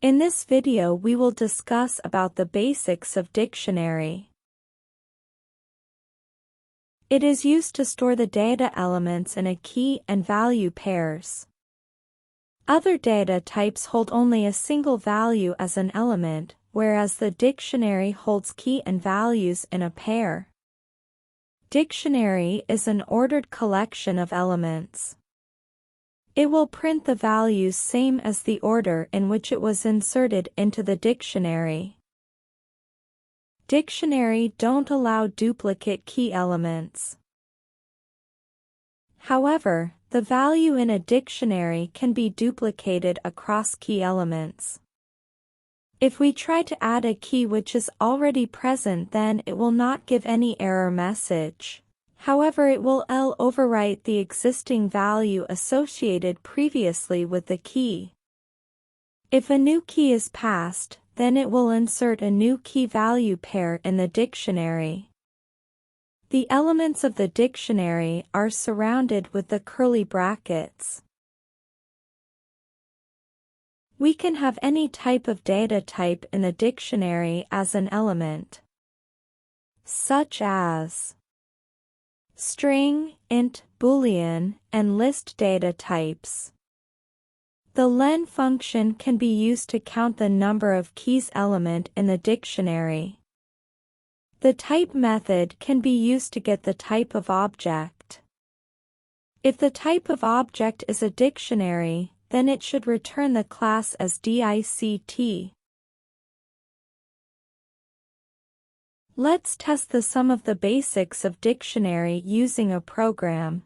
In this video we will discuss about the basics of dictionary. It is used to store the data elements in a key and value pairs. Other data types hold only a single value as an element, whereas the dictionary holds key and values in a pair. Dictionary is an ordered collection of elements. It will print the values same as the order in which it was inserted into the dictionary. Dictionary don't allow duplicate key elements. However, the value in a dictionary can be duplicated across key elements. If we try to add a key which is already present, then it will not give any error message. However, it will overwrite the existing value associated previously with the key. If a new key is passed, then it will insert a new key value pair in the dictionary. The elements of the dictionary are surrounded with the curly brackets. We can have any type of data type in the dictionary as an element, such as string, int, boolean, and list data types. The len function can be used to count the number of keys element in the dictionary. The type method can be used to get the type of object. If the type of object is a dictionary, then it should return the class as dict. Let's test the sum of the basics of dictionary using a program.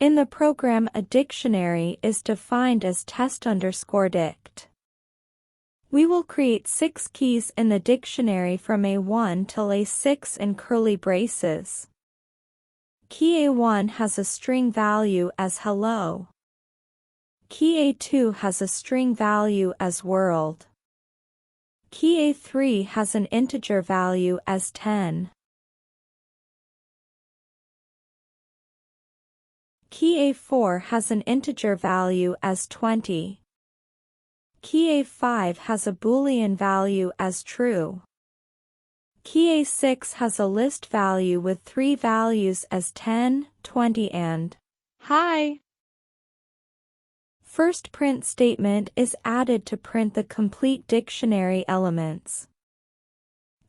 In the program, a dictionary is defined as test_dict. We will create 6 keys in the dictionary from A1 till A6 in curly braces. Key A1 has a string value as hello. Key A2 has a string value as world. Key A3 has an integer value as 10. Key A4 has an integer value as 20. Key A5 has a boolean value as true. Key A6 has a list value with 3 values as 10, 20 and hi. First print statement is added to print the complete dictionary elements.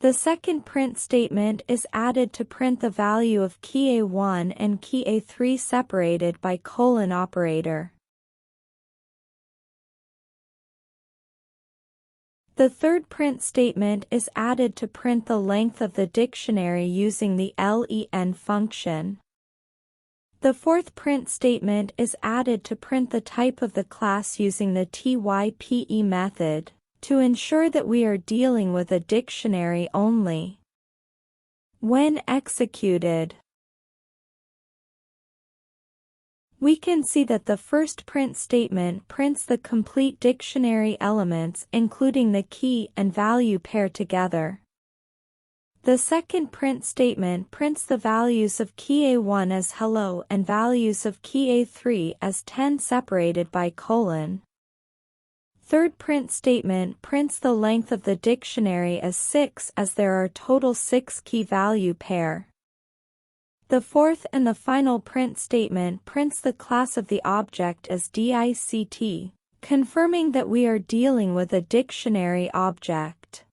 The second print statement is added to print the value of key A1 and key A3 separated by colon operator. The third print statement is added to print the length of the dictionary using the len function. The fourth print statement is added to print the type of the class using the type method, to ensure that we are dealing with a dictionary only. When executed, we can see that the first print statement prints the complete dictionary elements including the key and value pair together. The second print statement prints the values of key A1 as hello and values of key A3 as 10 separated by colon. Third print statement prints the length of the dictionary as 6 as there are total 6 key value pair. The fourth and the final print statement prints the class of the object as dict, confirming that we are dealing with a dictionary object.